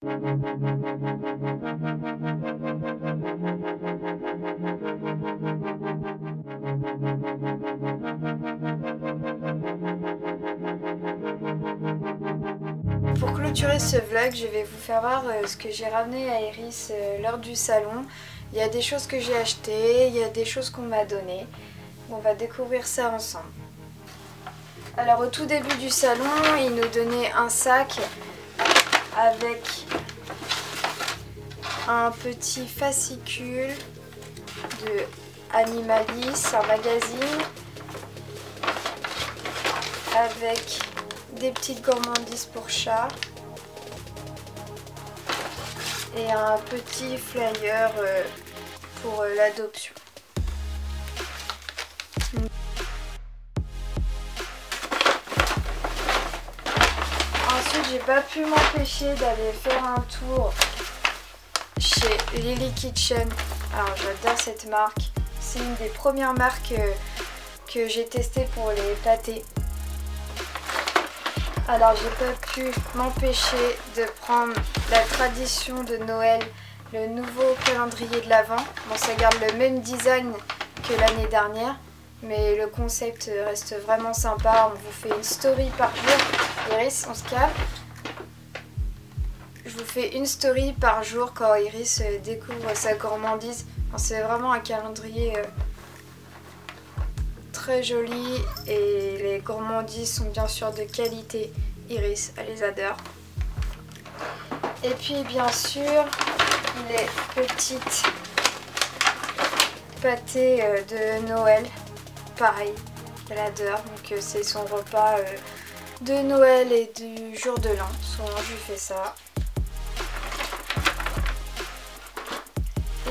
Pour clôturer ce vlog, je vais vous faire voir ce que j'ai ramené à Iris lors du salon. Il y a des choses que j'ai achetées, il y a des choses qu'on m'a données. On va découvrir ça ensemble. Alors au tout début du salon, il nous donnait un sac avec un petit fascicule de Animalis, un magazine avec des petites gourmandises pour chat et un petit flyer pour l'adoption. Ensuite, j'ai pas pu m'empêcher d'aller faire un tour chez Lily Kitchen. Alors j'adore cette marque, c'est une des premières marques que j'ai testées pour les pâtés. Alors j'ai pas pu m'empêcher de prendre la tradition de Noël, le nouveau calendrier de l'Avent. Bon, ça garde le même design que l'année dernière, mais le concept reste vraiment sympa. On vous fait une story par jour. Iris, on se calme. Je vous fais une story par jour quand Iris découvre sa gourmandise. Enfin, c'est vraiment un calendrier très joli et les gourmandises sont bien sûr de qualité. Iris, elle les adore. Et puis bien sûr les petites pâtés de Noël, pareil, elle adore. Donc c'est son repas de Noël et du jour de l'an. Souvent je lui fais ça.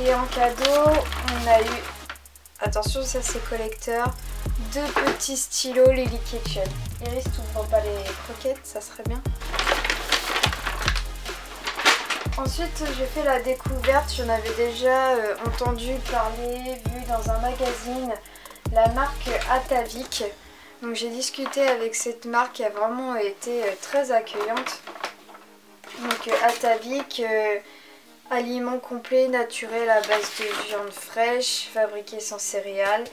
Et en cadeau, on a eu, attention ça c'est collecteur, deux petits stylos Lily Kitchen. Iris, tu ne prends pas les croquettes, ça serait bien. Ensuite, j'ai fait la découverte, j'en avais déjà entendu parler, vu dans un magazine, la marque Atavik. Donc j'ai discuté avec cette marque qui a vraiment été très accueillante. Donc Atavik, aliment complet, naturel à base de viande fraîche, fabriqué sans céréales.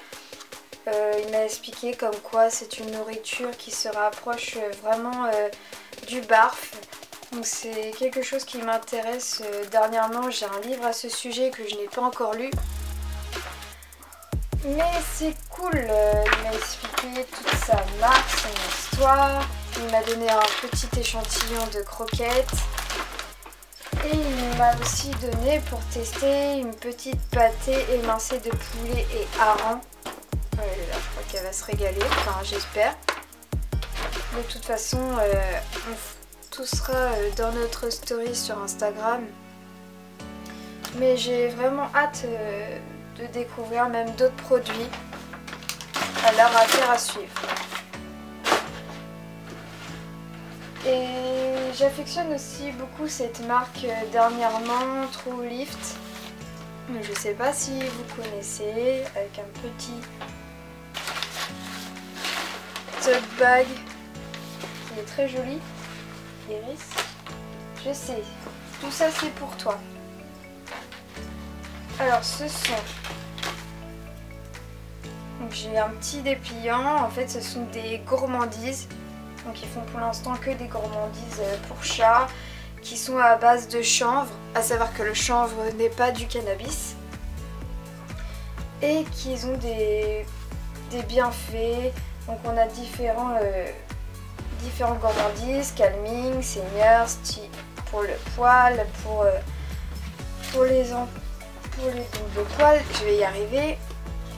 Il m'a expliqué comme quoi c'est une nourriture qui se rapproche vraiment du barf. Donc c'est quelque chose qui m'intéresse dernièrement. J'ai un livre à ce sujet que je n'ai pas encore lu. Mais c'est cool, il m'a expliqué toute sa marque, son histoire. Il m'a donné un petit échantillon de croquettes. Et il m'a aussi donné pour tester une petite pâtée émincée de poulet et hareng. Là, je crois qu'elle va se régaler, enfin j'espère. De toute façon, tout sera dans notre story sur Instagram. Mais j'ai vraiment hâte de découvrir même d'autres produits. Alors affaire à suivre. Et j'affectionne aussi beaucoup cette marque dernièrement, True Lift. Je ne sais pas si vous connaissez, avec un petit tote bag qui est très joli. Iris, je sais, tout ça c'est pour toi. Alors ce sont, donc j'ai un petit dépliant, en fait ce sont des gourmandises. Donc ils font pour l'instant que des gourmandises pour chat qui sont à base de chanvre, à savoir que le chanvre n'est pas du cannabis et qu'ils ont des bienfaits. Donc on a différents gourmandises, calming, seniors, pour le poil, pour les boules de poil, je vais y arriver.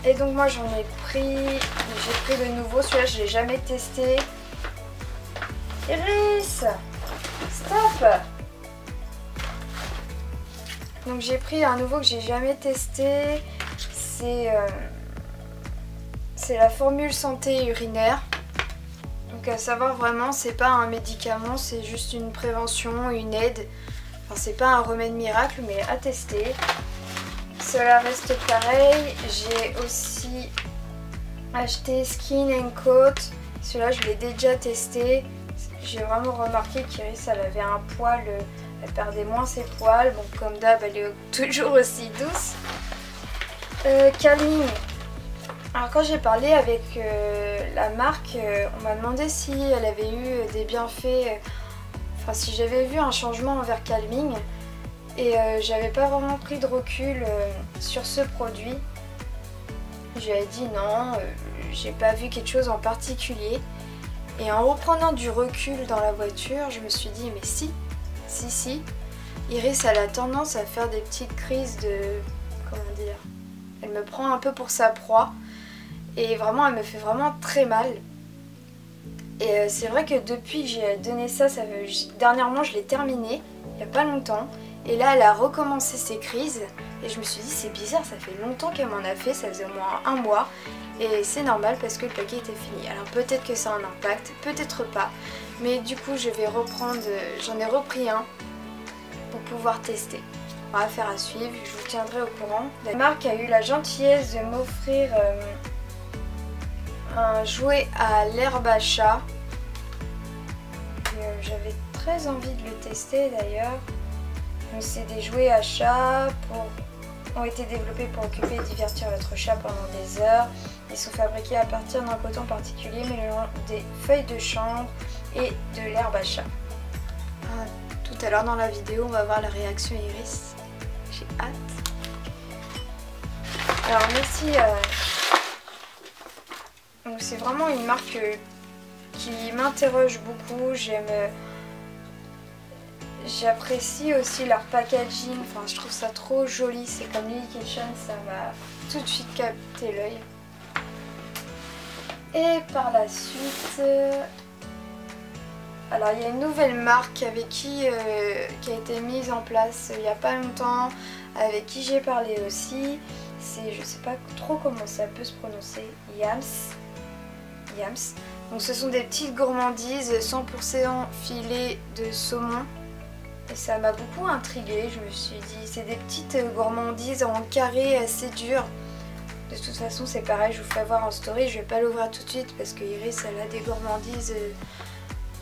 Et donc moi j'en ai pris, j'ai pris le nouveau, celui-là je l'ai jamais testé. Iris, stop! Donc j'ai pris un nouveau que j'ai jamais testé, c'est la formule santé urinaire. Donc à savoir vraiment, c'est pas un médicament, c'est juste une prévention, une aide. Enfin c'est pas un remède miracle mais à tester. Cela reste pareil. J'ai aussi acheté Skin & Coat, celui-là je l'ai déjà testé. J'ai vraiment remarqué qu'Iris elle avait un poil Elle perdait moins ses poils. Bon, comme d'hab, elle est toujours aussi douce. Calming. Alors quand j'ai parlé avec la marque, on m'a demandé si elle avait eu des bienfaits, enfin si j'avais vu un changement envers Calming. Et j'avais pas vraiment pris de recul sur ce produit. Je lui ai dit non, j'ai pas vu quelque chose en particulier. Et en reprenant du recul dans la voiture, je me suis dit mais si. Iris, elle a tendance à faire des petites crises de... comment dire? Elle me prend un peu pour sa proie. Et vraiment, elle me fait vraiment très mal. Et c'est vrai que depuis que j'ai donné ça, dernièrement je l'ai terminé, il n'y a pas longtemps. Et là, elle a recommencé ses crises. Et je me suis dit, c'est bizarre, ça fait longtemps qu'elle m'en a fait, ça faisait au moins un mois. Et c'est normal parce que le paquet était fini. Alors peut-être que ça a un impact, peut-être pas. Mais du coup, je vais reprendre, j'en ai repris un pour pouvoir tester. On va faire à suivre, je vous tiendrai au courant. La marque a eu la gentillesse de m'offrir un jouet à l'herbe à chat. J'avais très envie de le tester d'ailleurs. C'est des jouets à chat ont été développés pour occuper et divertir votre chat pendant des heures. Ils sont fabriqués à partir d'un coton particulier mêlant des feuilles de chanvre et de l'herbe à chat. Tout à l'heure dans la vidéo, on va voir la réaction Iris. J'ai hâte. Alors merci. Donc c'est vraiment une marque qui m'interroge beaucoup. J'apprécie aussi leur packaging, enfin je trouve ça trop joli, c'est comme Lily Kitchen, ça m'a tout de suite capté l'œil. Et par la suite, alors il y a une nouvelle marque avec qui a été mise en place il n'y a pas longtemps, avec qui j'ai parlé aussi, c'est, je sais pas trop comment ça peut se prononcer, Yams. Donc ce sont des petites gourmandises 100% filet de saumon. Et ça m'a beaucoup intriguée, je me suis dit, c'est des petites gourmandises en carré assez dures. De toute façon c'est pareil, je vous ferai voir en story, je vais pas l'ouvrir tout de suite parce que Iris elle a des gourmandises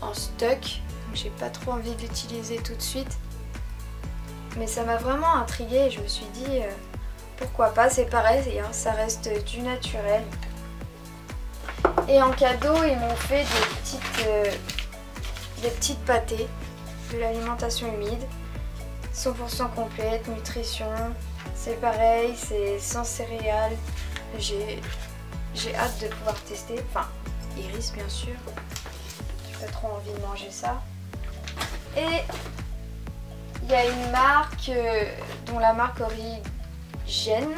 en stock. Donc j'ai pas trop envie de l'utiliser tout de suite. Mais ça m'a vraiment intriguée et je me suis dit, pourquoi pas, c'est pareil, hein, ça reste du naturel. Et en cadeau ils m'ont fait des petites pâtées. De l'alimentation humide, 100% complète, nutrition, c'est pareil, c'est sans céréales. J'ai hâte de pouvoir tester, enfin Iris bien sûr, j'ai pas trop envie de manger ça. Et il y a une marque dont la marque Origène,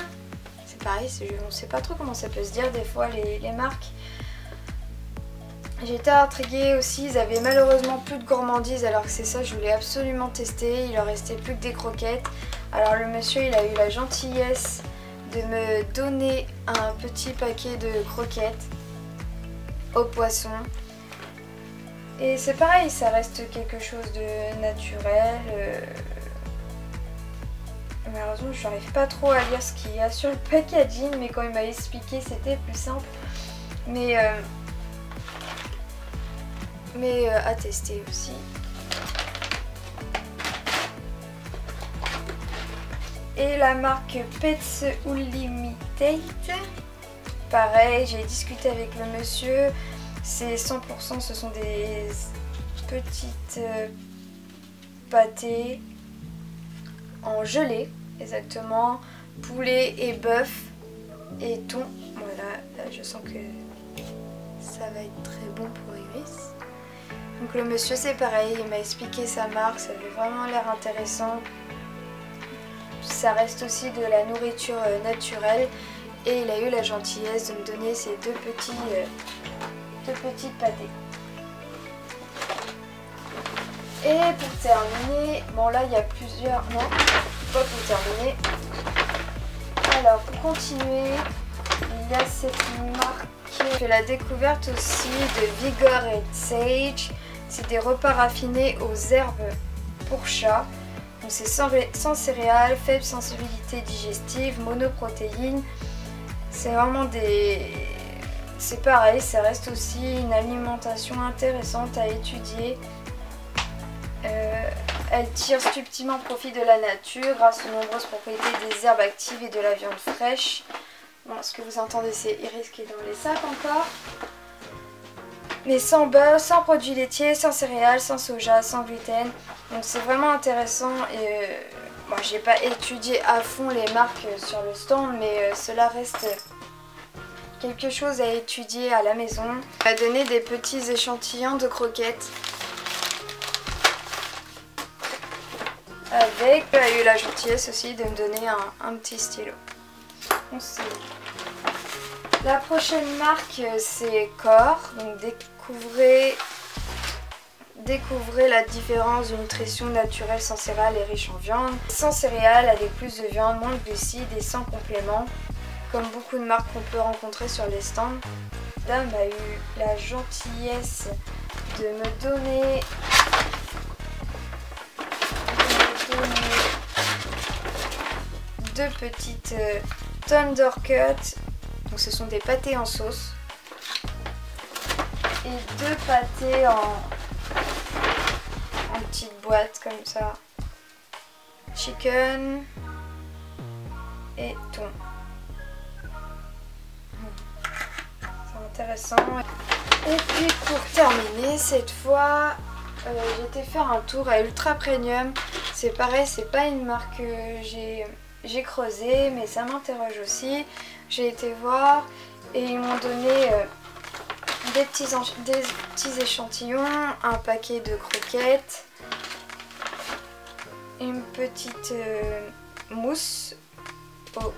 c'est pareil, on sait pas trop comment ça peut se dire des fois les marques. J'étais intriguée aussi, ils avaient malheureusement plus de gourmandises alors que c'est ça, je voulais absolument tester, il leur restait plus que des croquettes. Alors le monsieur il a eu la gentillesse de me donner un petit paquet de croquettes au poisson. Et c'est pareil, ça reste quelque chose de naturel. Malheureusement je n'arrive pas trop à lire ce qu'il y a sur le packaging, mais quand il m'a expliqué c'était plus simple. Mais à tester aussi. Et la marque Pets Unlimited, pareil, j'ai discuté avec le monsieur, c'est 100%, ce sont des petites pâtés en gelée, exactement, poulet et bœuf et thon. Voilà, là je sens que ça va être très bon pour Iris. Donc le monsieur c'est pareil, il m'a expliqué sa marque, ça avait vraiment l'air intéressant. Ça reste aussi de la nourriture naturelle et il a eu la gentillesse de me donner ces deux petites pâtés. Et pour terminer, bon là il y a plusieurs, non, pas pour terminer. Alors pour continuer, il y a cette marque, j'ai fait la découverte aussi de Vigor et Sage. C'est des repas raffinés aux herbes pour chat. Donc c'est sans céréales, faible sensibilité digestive, monoprotéines. C'est vraiment des... C'est pareil, ça reste aussi une alimentation intéressante à étudier. Elle tire subtilement profit de la nature grâce aux nombreuses propriétés des herbes actives et de la viande fraîche. Bon, ce que vous entendez, c'est Iris qui est dans les sacs encore. Mais sans beurre, sans produits laitiers, sans céréales, sans soja, sans gluten. Donc c'est vraiment intéressant et bon, j'ai pas étudié à fond les marques sur le stand, mais cela reste quelque chose à étudier à la maison. On m'a donné des petits échantillons de croquettes. Avec, elle a eu la gentillesse aussi de me donner un petit stylo. Donc, la prochaine marque c'est Core. Donc découvrez la différence d'une nutrition naturelle sans céréales et riche en viande. Sans céréales avec plus de viande, moins de glucides et sans compléments. Comme beaucoup de marques qu'on peut rencontrer sur les stands. Dame a eu la gentillesse de me donner deux petites Thunder Cut. Donc ce sont des pâtés en sauce. Et deux pâtés en petite boîte comme ça. Chicken et thon. C'est intéressant. Et puis pour terminer, cette fois, j'ai été faire un tour à Ultra Premium. C'est pareil, c'est pas une marque que j'ai creusé, mais ça m'interroge aussi. J'ai été voir et ils m'ont donné des petits échantillons, un paquet de croquettes, une petite mousse au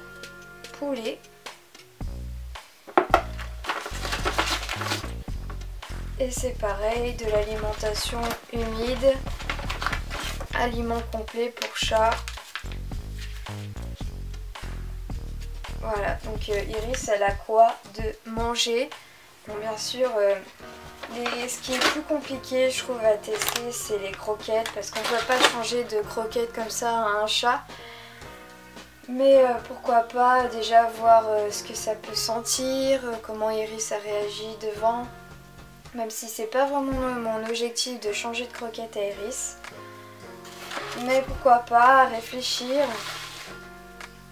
poulet et c'est pareil, de l'alimentation humide, aliment complet pour chat. Voilà, donc Iris elle a quoi de manger. Bon, bien sûr, ce qui est plus compliqué je trouve à tester c'est les croquettes parce qu'on ne peut pas changer de croquettes comme ça à un chat. Mais pourquoi pas déjà voir ce que ça peut sentir, comment Iris a réagi devant. Même si c'est pas vraiment mon objectif de changer de croquette à Iris. Mais pourquoi pas réfléchir.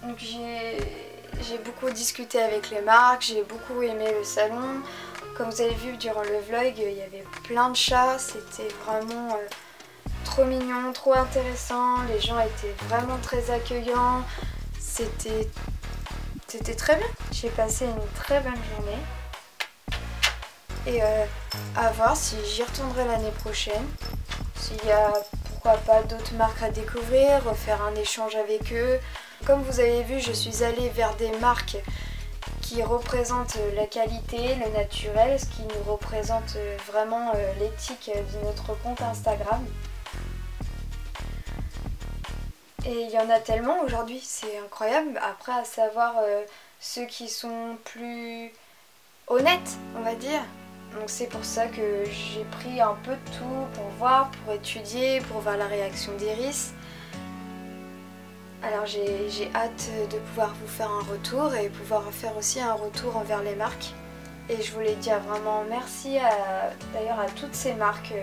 Donc j'ai beaucoup discuté avec les marques, j'ai beaucoup aimé le salon. Comme vous avez vu durant le vlog, il y avait plein de chats, c'était vraiment trop mignon, trop intéressant. Les gens étaient vraiment très accueillants, c'était très bien. J'ai passé une très bonne journée. Et à voir si j'y retournerai l'année prochaine. S'il y a pourquoi pas d'autres marques à découvrir, refaire un échange avec eux. Comme vous avez vu, je suis allée vers des marques qui représentent la qualité, le naturel, ce qui nous représente vraiment l'éthique de notre compte Instagram. Et il y en a tellement aujourd'hui, c'est incroyable. Après, à savoir ceux qui sont plus honnêtes, on va dire. Donc c'est pour ça que j'ai pris un peu de tout pour voir, pour étudier, pour voir la réaction d'Iris. Alors j'ai hâte de pouvoir vous faire un retour et pouvoir faire aussi un retour envers les marques. Et je voulais dire vraiment merci d'ailleurs à toutes ces marques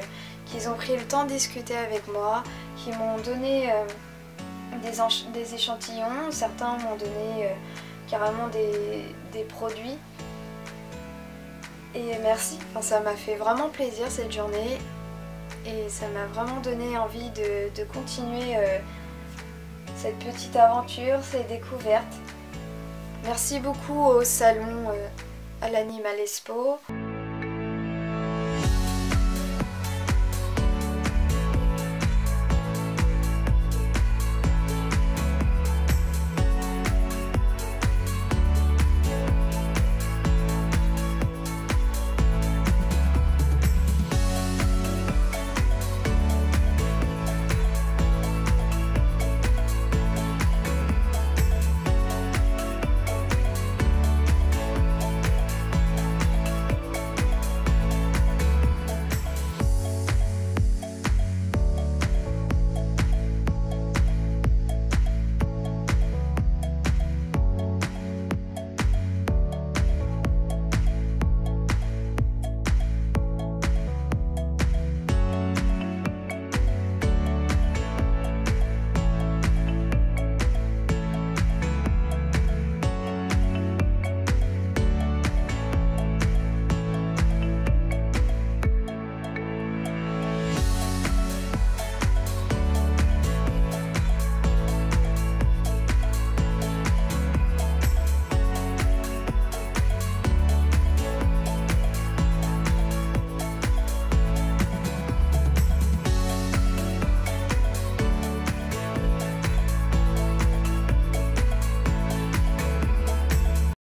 qui ont pris le temps de discuter avec moi, qui m'ont donné des échantillons, certains m'ont donné carrément des produits. Et merci, enfin, ça m'a fait vraiment plaisir cette journée et ça m'a vraiment donné envie de continuer cette petite aventure, ces découvertes. Merci beaucoup au salon à l'Animal Expo.